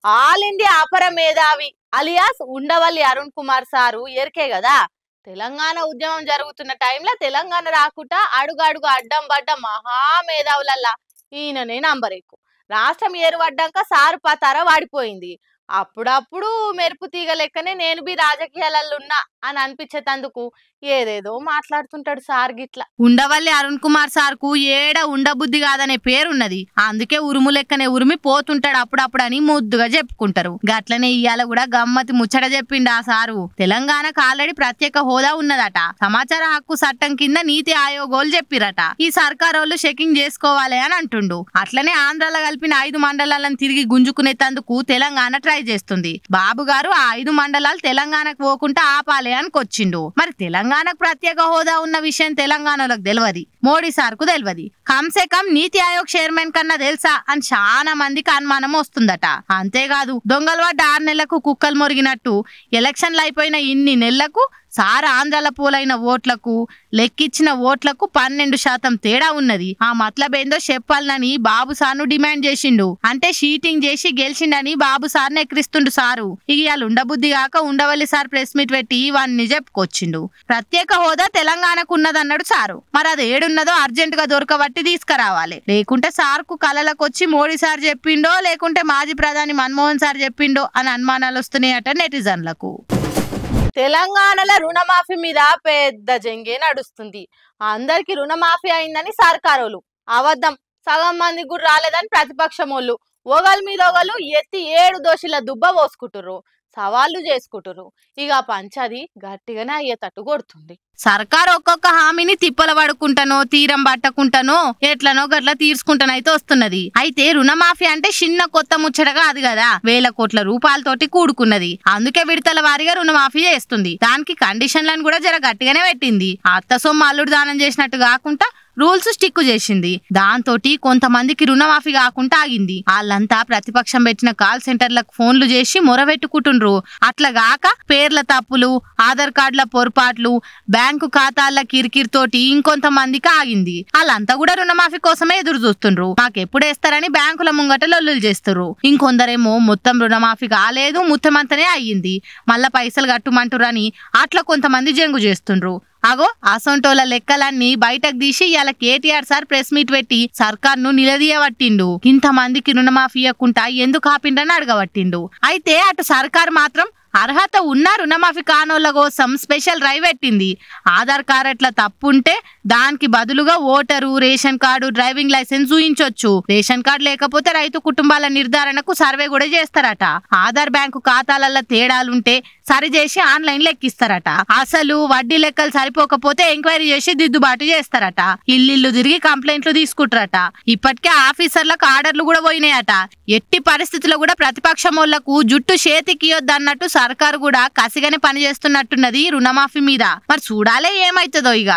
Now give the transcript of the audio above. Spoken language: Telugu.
ఆల్ ఇండియా అపర మేధావి అలియాస్ ఉండవల్లి అరుణ్ కుమార్ సారు ఎరికే కదా. తెలంగాణ ఉద్యమం జరుగుతున్న టైంలో తెలంగాణ రాకుట అడుగడుగు అడ్డం పడ్డ మహా మేధావులల్లా ఈయననే నంబర్ ఎక్కువ. రాష్ట్రం ఏరుపడ్డాక సారు పతార వాడిపోయింది. అప్పుడప్పుడు మెరుపు తీగ లెక్కనే నేను బి రాజకీయాలలో ఉన్నా అని అనిపించేటందుకు ఏదేదో మాట్లాడుతుంటాడు సార్ గిట్లా. ఉండవల్లి అరుణ్ కుమార్ సార్ కు ఏడ ఉండబుద్ధి కాదనే పేరున్నది, అందుకే ఉరుము లెక్కనే ఉరిమి పోతుంటాడు అప్పుడప్పుడు అని ముద్దుగా చెప్పుకుంటారు. గట్లనే ఇయ్యాల కూడా గమ్మతి ముచ్చట చెప్పిండు ఆ సారు. తెలంగాణకు ఆల్రెడీ ప్రత్యేక హోదా ఉన్నదట, సమాచార హక్కు చట్టం కింద నీతి ఆయోగోలు చెప్పిరట. ఈ సర్కారోళ్ళు చెకింగ్ చేసుకోవాలి అని అంటుండు. అట్లనే ఆంధ్రాలో కలిపిన 5 మండలాలను తిరిగి గుంజుకునేందుకు తెలంగాణ ట్రై చేస్తుంది. బాబు గారు ఆ 5 మండలాలు తెలంగాణకు పోకుండా ఆపాలి అనుకొచ్చిండు. మరి తెలంగాణకు ప్రత్యేక హోదా ఉన్న విషయం తెలంగాణలోకి తెలియదు, మోడీ సార్ కు తెలియదు. కమ్సే కమ్ నీతి ఆయోగ్ చైర్మన్ కన్నా తెలుసా అని చాలా మందికి అనుమానం వస్తుందట. అంతేకాదు దొంగలు పడ్డ 6 నెలలకు కుక్కలు మొరిగినట్టు ఎలక్షన్లు అయిపోయిన ఇన్ని నెలలకు సార్ ఆంధ్రాల పోలైన ఓట్లకు లెక్కిచ్చిన ఓట్లకు 12% తేడా ఉన్నది. ఆ మతలబేందో చెప్పాలని బాబు సార్ను డిమాండ్ చేసిండు. అంటే షీటింగ్ చేసి గెలిచిండని బాబు సార్ను ఎక్కిరిస్తుండు సారు. ఇవాళ ఉండబుద్ధి కాక ఉండవల్లి సార్ ప్రెస్ మీట్ పెట్టి ఇవన్నీ చెప్పుకొచ్చిండు. ప్రత్యేక హోదా తెలంగాణకు ఉన్నదన్నాడు సారు. మరి అది ఏడున్నదో అర్జెంట్ గా దొరకబట్టి తీసుకురావాలి, లేకుంటే సార్ కు కలలకు వచ్చి మోడీ సార్ చెప్పిండో లేకుంటే మాజీ ప్రధాని మన్మోహన్ సార్ చెప్పిండో అని అనుమానాలు వస్తున్నాయట నెటిజన్లకు. తెలంగాణలో రుణమాఫీ మీద పెద్ద జంగే నడుస్తుంది. అందరికి రుణమాఫీ అయిందని సర్కారోళ్ళు అబద్ధం, సగం మందికి కూడా రాలేదని ప్రతిపక్షమోళ్ళు ఒకళ్ళ మీద ఒకళ్ళు ఎత్తి 7 దోషుల దుబ్బ పోసుకుంటుర్రు, సవాళ్లు చేసుకుంటుర్రు. ఇక పంచది గట్టిగానే అయ్యేటట్టు కొడుతుంది. సర్కార్ ఒక్కొక్క హామీని తిప్పల పడుకుంటానో తీరం పట్టకుంటానో ఎట్లనో గట్లా తీర్చుకుంటానైతే వస్తున్నది. అయితే రుణమాఫీ అంటే చిన్న కొత్త ముచ్చటగా అది కదా, వేల కోట్ల రూపాయలతోటి కూడుకున్నది. అందుకే విడతల వారీగా రుణమాఫీ చేస్తుంది. దానికి కండిషన్లను కూడా జర గట్టిగానే పెట్టింది. అత్త సొమ్ము అల్లుడు దానం చేసినట్టు కాకుండా రూల్స్ స్టిక్ చేసింది. దాంతో కొంతమందికి రుణమాఫీ కాకుండా ఆగింది. వాళ్ళంతా ప్రతిపక్షం పెట్టిన కాల్ సెంటర్లకు ఫోన్లు చేసి మొరబెట్టుకుంటుండ్రు. అట్లగాక పేర్ల తప్పులు, ఆధార్ కార్డుల పొరపాట్లు, బ్యాంకు ఖాతాల కిరికిరితోటి ఇంకొంతమందికి ఆగింది. వాళ్ళంతా కూడా రుణమాఫీ కోసమే ఎదురు చూస్తుండ్రు. మాకెప్పుడేస్తారని బ్యాంకుల ముంగట లొల్లులు చేస్తుర్రు. ఇంకొందరేమో మొత్తం రుణమాఫీ కాలేదు, ముత్తమంతనే అయ్యింది, మళ్ళా పైసలు కట్టుమంటురని అట్లా కొంతమంది జంగు చేస్తుండ్రు. అగో అసొంటోల లెక్కలన్నీ బయటకు తీసి ఇవాళ కేటీఆర్ సార్ ప్రెస్ మీట్ పెట్టి సర్కార్ను నిలదీయబట్టిండు. ఇంతమందికి రుణమాఫీ ఇవ్వకుండా ఎందుకు ఆపిండని అడగబట్టిండు. అయితే అటు సర్కార్ మాత్రం అర్హత ఉన్న రుణమాఫీ కానోళ్ల కోసం స్పెషల్ డ్రైవ్ పెట్టింది. ఆధార్ కార్డుల తప్పుంటే దానికి బదులుగా voter, ration card, driving licence చూయించొచ్చు. రేషన్ కార్డు లేకపోతే రైతు కుటుంబాల నిర్ధారణకు సర్వే కూడా చేస్తారట. ఆధార్ బ్యాంకు ఖాతాలలో తేడాలుంటే సరిచేసి ఆన్లైన్ లెక్కిస్తారట. అసలు వడ్డీ లెక్కలు సరిపోకపోతే ఎంక్వైరీ చేసి దిద్దుబాటు చేస్తారట. ఇల్లు తిరిగి కంప్లైంట్లు తీసుకుంటారట. ఇప్పటికే ఆఫీసర్లకు ఆర్డర్లు కూడా పోయినాయట. ఎట్టి పరిస్థితుల్లో కూడా ప్రతిపక్షమోళ్లకు జుట్టు చేతికియొద్దన్నట్టు సర్కారు కూడా కసిగానే పనిచేస్తున్నట్టున్నది రుణమాఫీ మీద. మరి చూడాలే ఏమైతుందో ఇక.